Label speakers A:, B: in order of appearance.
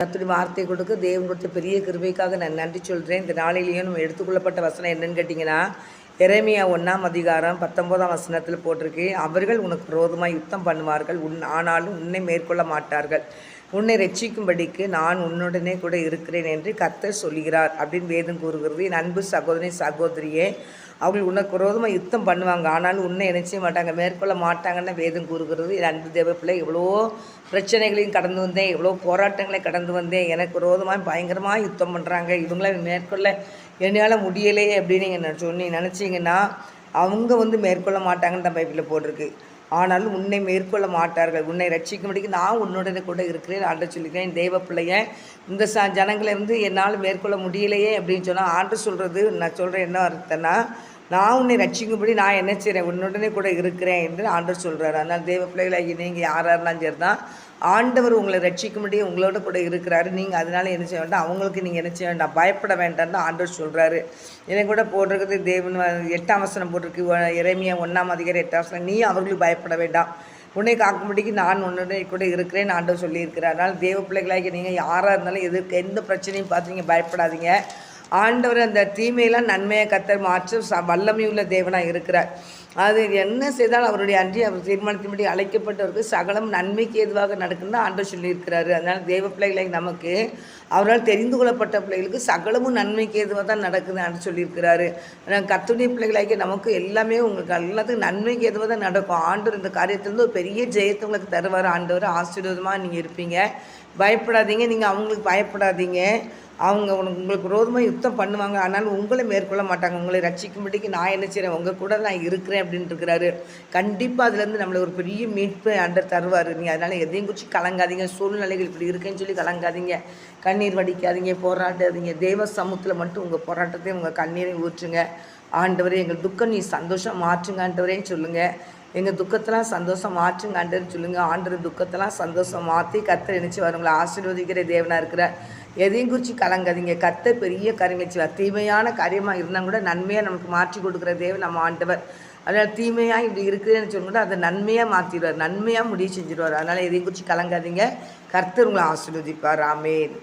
A: கர்த்தருடைய வார்த்தை கொடுக்க தேவன் கொடுத்த பெரிய கிருபைக்காக நான் நன்றி சொல்கிறேன். இந்த நாளிலேயும் நம்ம எடுத்துக்கொள்ளப்பட்ட வசனம் என்னன்னு கேட்டிங்கன்னா, எரேமியா 1:19 வசனத்தில் போட்டிருக்கு. அவர்கள் உனக்கு விரோதமாக யுத்தம் பண்ணுவார்கள், ஆனாலும் உன்னை மேற்கொள்ள மாட்டார்கள். உன்னை ரட்சிக்கும்படிக்கு நான் உன்னுடனே கூட இருக்கிறேன் என்று கர்த்தர் சொல்கிறார் அப்படின்னு வேதம் கூறுகிறது. என் அன்பு சகோதரி சகோதரியே, அவர்கள் உனக்கு விரோதமாக யுத்தம் பண்ணுவாங்க, ஆனாலும் உன்னை என்ன செய்ய மாட்டாங்க, மேற்கொள்ள மாட்டாங்கன்னு வேதம் கூறுகிறது. என் அன்பு தேவ பிள்ளை, எவ்வளோ பிரச்சனைகளையும் கடந்து வந்தேன், எவ்வளோ போராட்டங்களை கடந்து வந்தேன், எனக்கு விரோதமாக பயங்கரமாக யுத்தம் பண்ணுறாங்க, இவங்கள மேற்கொள்ள என்னால் முடியலையே அப்படின்னு நீங்கள் நினச்சிங்கன்னா அவங்க மேற்கொள்ள மாட்டாங்கன்னு தான் பைபிளில் போட்டிருக்கு. ஆனாலும் உன்னை மேற்கொள்ள மாட்டார்கள், உன்னை ரட்சிக்கும்படிக்கு நான் உன்னுடனே கூட இருக்கிறேன் ஆண்டு சொல்லிக்கிறேன். தேவ பிள்ளைய இந்த ஜனங்களை என்னால் மேற்கொள்ள முடியலையே அப்படின்னு சொன்னால் ஆண்டு சொல்கிறது, நான் சொல்கிறேன் என்ன அர்த்தம்னா, நான் உன்னை ரட்சிக்கும்படி நான் என்ன செய்கிறேன், உன்னுடனே கூட இருக்கிறேன் என்று ஆண்டவர் சொல்கிறார். அதனால் தேவ பிள்ளைகளாகி நீங்கள் யாராக இருந்தாலும் சரி தான், ஆண்டவர் உங்களை ரட்சிக்கும்படி உங்களோட கூட இருக்கிறாரு. நீங்கள் அதனால் என்ன செய்ய வேண்டாம், அவங்களுக்கு நீங்கள் என்ன செய்ய வேண்டாம், பயப்பட வேண்டாம்னு தான் ஆண்டவர் சொல்கிறாரு. எனக்கு கூட போட்டிருக்குது, தேவன் 8ஆம் வசனம் போட்டிருக்கு, எரேமியா 1:8. நீ அவர்களுக்கு பயப்பட வேண்டாம், உன்னை காக்கும்படிக்கு நான் உன்னுடைய கூட இருக்கிறேன்னு ஆண்டவர் சொல்லியிருக்கிறார். அதனால் தேவ பிள்ளைகளாகி நீங்கள் யாராக இருந்தாலும் எந்த பிரச்சனையும் பார்த்து நீங்கள் பயப்படாதீங்க. ஆண்டவர் அந்த தீமையெல்லாம் நன்மையை கர்த்தர் மாற்ற வல்லமையுள்ள தேவனாக இருக்கிறார். அது என்ன செய்தால் அவருடைய அன்றி அவர் தீர்மானத்தின்படி அழைக்கப்பட்டவருக்கு சகலம் நன்மைக்கு ஏதுவாக நடக்குன்னு ஆண்டவர் சொல்லியிருக்கிறாரு. அதனால் தேவ பிள்ளைகளை நமக்கு அவரால் தெரிந்து கொள்ளப்பட்ட பிள்ளைகளுக்கு சகலமும் நன்மைக்கு ஏதுவாக தான் நடக்குது ஆண்டு சொல்லியிருக்கிறாரு. கர்த்தருடைய பிள்ளைகளாகி நமக்கு எல்லாமே உங்களுக்கு எல்லாத்துக்கும் நன்மைக்கு ஏதுவாக தான் நடக்கும். ஆண்டவர் இந்த காரியத்திலேருந்து ஒரு பெரிய ஜெயத்தை உங்களுக்கு தருவார். ஆண்டவர் ஆசீர்வாதமாக நீங்கள் இருப்பீங்க. பயப்படாதீங்க, நீங்கள் அவங்களுக்கு பயப்படாதீங்க. அவங்க உங்களுக்கு விரோதமாக யுத்தம் பண்ணுவாங்க, ஆனாலும் உங்களை மேற்கொள்ள மாட்டாங்க. உங்களை ரட்சிக்கும்படிக்கு நான் என்ன செய்கிறேன், உங்கள் கூட நான் இருக்கிறேன் அப்படின்னு இருக்கிறாரு. கண்டிப்பாக அதுலேருந்து நம்மளை ஒரு பெரிய மீட்பு ஆண்டவர் தருவார். நீங்கள் அதனால் எதையும் குறித்து கலங்காதீங்க. சூழ்நிலைகள் இப்படி இருக்குன்னு சொல்லி கலங்காதீங்க, கண்ணீர் வடிக்காதீங்க, போராட்டாதீங்க. தெய்வ சமூகத்தில் மட்டும் உங்கள் போராட்டத்தையும் உங்கள் கண்ணீரையும் ஊற்றுங்க. ஆண்டவரே எங்கள் துக்கம் நீ சந்தோஷம் மாற்றுங்க ஆண்டவரேன்னு சொல்லுங்கள். எங்கள் துக்கத்தெல்லாம் சந்தோஷம் மாற்றுங்க ஆண்டவர்னு சொல்லுங்கள். ஆண்டவர் துக்கத்தெல்லாம் சந்தோஷம் மாற்றி கர்த்தர் நினச்சி வரவங்களை ஆசீர்வதிக்கிற தேவனாக இருக்கிற. எதையும் குறித்து கலங்காதீங்க. கர்த்தர் பெரிய காரியம் செய்வார். தீமையான காரியமாக இருந்தால் கூட நன்மையாக நமக்கு மாற்றி கொடுக்குற தேவன் நம்ம ஆண்டவர். அதனால் தீமையாக இப்படி இருக்குதுன்னு சொல்லிட்டு அதை நன்மையாக மாற்றிடுவார், நன்மையாக முடிவு செஞ்சிடுவார். அதனால் எதையும் குறித்து கலங்காதீங்க. கர்த்தர் உங்களை ஆசீர்வதிப்பார். ஆமென்.